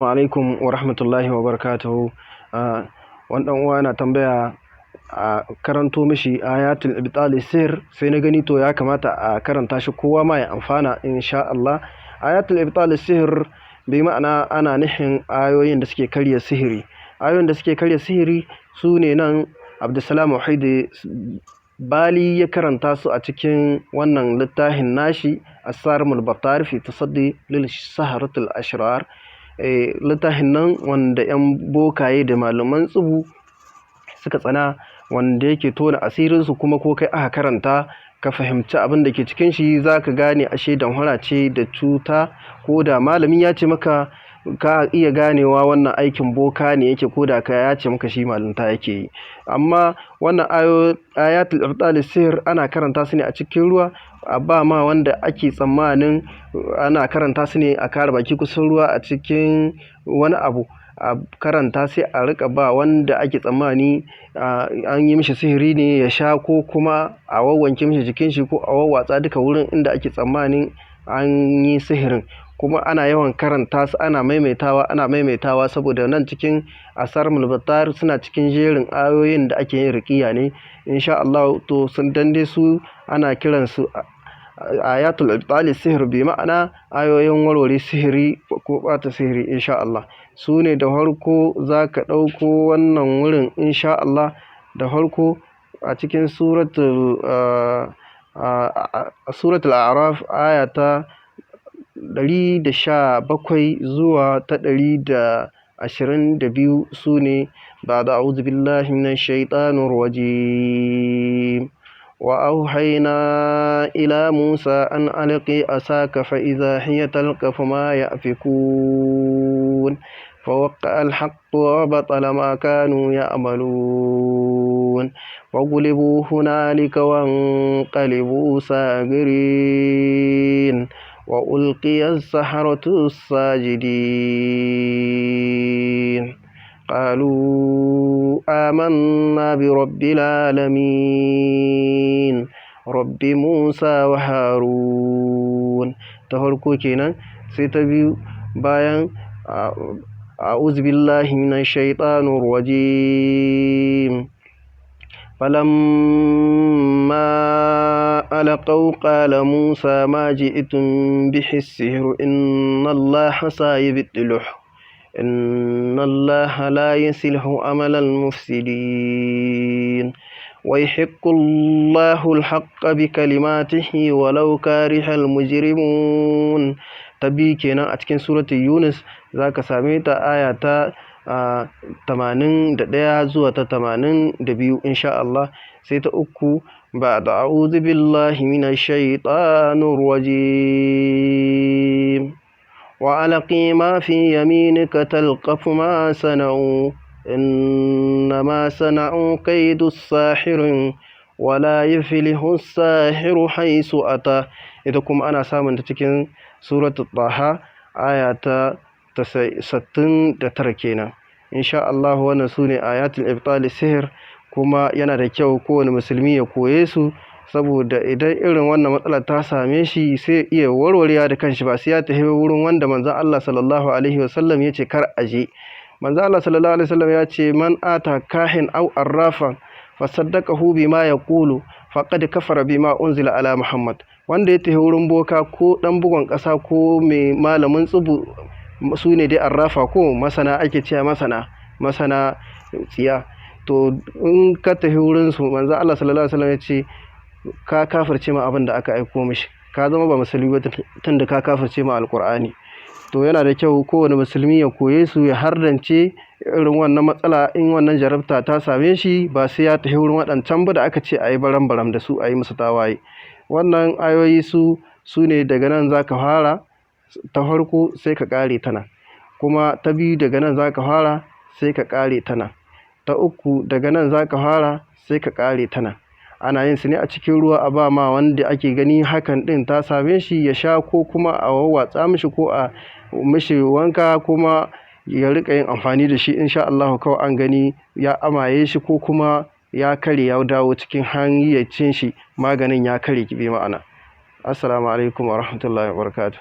alaikum wa rahmatullahi wa barakatuhu. Wani ɗan uwa yana tambaya a karanto mishi ayatul ibtali sihir, sai na gani to ya kamata a karanta shi kowa ma ya amfana insha Allah. Ayatul ibtali sihir bi ma'ana ana nufin ayoyin da suke karya sihiri. Ayoyin da suke karya sihiri su ne nan Abdulsalam Wahidi Bali ya karanta su a cikin wannan littafin nashi As-Sarimul Battar fi Tasaddi lil Saharatul Ashrar. Littafin nan wanda 'yan bokaye da malaman tsubu suka tsana, wanda yake tona asirinsu, kuma ko kai aka karanta ka fahimci abin da ke cikin shi za ka gane ashe damfara ce da cuta, ko da malami ya ce maka ka iya ganewa wannan aikin boka ne yake, ko da ka ya ce maka shi malinta yake yi. Amma wannan ayatul ibtali sihir ana karanta su ne a cikin ruwa, a ba ma wanda ake tsammanin ana karanta su ne a kare baki kusan ruwa a cikin wani abu, a karanta sai a rika ba wanda ake tsammani an yi mishi sihiri ne ya sha, ko kuma a wawwanke mishi jikin shi, ko a wawwatsa duka wurin inda ake tsammanin an yi sihirin. Kuma ana yawan karanta su, ana maimaitawa saboda nan cikin As-Sarimul Battar suna cikin jerin ayoyin da ake yin ruqiyya ne insha Allah. To sun dande su ana kiransu ayatul ibtali sihir, bi ma'ana ayoyin warware sihiri ko bata sihiri insha Allah. Su ne da farko za ka ɗauko wannan wurin insha Allah. Da farko a cikin suratul A'raf aya ta 117 zuwa ta 122 su ne ba'da a'udhu billahi minash shaitanir rajim. وأوحينا إلى موسى أن ألق عصاك فإذا هي تلقف ما يأفكون فوقع الحق وبطل ما كانوا يعملون وغلبوا هنالك وانقلبوا صاغرين وألقي السحرة الساجدين قالوا آمنا برب العالمين رب موسى وهارون. تفرقوا كينا سيتبيو بايان أعوذ بالله من الشيطان الرجيم. فلما ألقوا قال موسى ما جئتم به السحر إن الله سيبطله إن الله لا يصلح عمل المفسدين ويحق الله الحق بكلماته ولو كره المجرمون. تبي كنا أتكن سورة يونس ذاك ساميتا آية 81 zuwa ta 82 insha Allah. Sai ta uku ba'da a'udhu billahi minash shaitanir rajim. وألقي ما في يمينك تلقف ما صنعوا إنما صنعوا كيد الساحر ولا يفلح الساحر حيث أتى. ita kuma ana samun ta cikin suratul Taha aya ta 69 kenan insha Allah. Wannan sune ayatul ibtali sihir, kuma yana da kyau kowane musulmi ya koye su, saboda idan irin wannan matsala ta same shi sai iya warwarewa da kanshi, ba sai ya tafi wurin wanda manzon Allah sallallahu alaihi wasallam ya ce kar aje. Manzon Allah sallallahu alaihi wasallam ya ce man ata kahin aw arrafan fasaddaqahu bima yaqulu faqad kafara bima unzila ala Muhammad. Wanda ya tafi wurin boka ko dan bugon kasa ko mai malamin tsubu, su ne dai arrafa ko masana ake cewa masana tsiya. To in ka tafi wurin su, manzon Allah sallallahu alaihi wasallam ya ce ka kafirce ma abin da aka aiko mishi, ka zama ba musulmi ba tunda ka kafirce ma alkur'ani. To yana da kyau kowane musulmi ya koye su, ya hardance irin wannan matsala. In wannan jarabta ta same shi, ba sai ya tafi wurin waɗancan ba da aka ce a yi baram-baram da su, a yi musu tawaye. Wannan ayoyi su ne daga nan za ka fara ta farko sai ka ƙare ta nan, kuma ta biyu daga nan za ka fara sai ka ƙare ta nan, ta uku daga nan za ka fara sai ka ƙare ta nan. Ana yin su ne a cikin ruwa, a ba ma wanda ake gani hakan din ta same shi ya sha, ko kuma a wawwatsa mishi, ko a mishi wanka, kuma ya rika yin amfani da shi insha Allah. Kawai an gani ya amaye shi, ko kuma ya kare ya dawo cikin hayyacin shi, maganin ya kare ki bi ma'ana. Assalamu alaikum wa rahmatullahi wa barakatuh.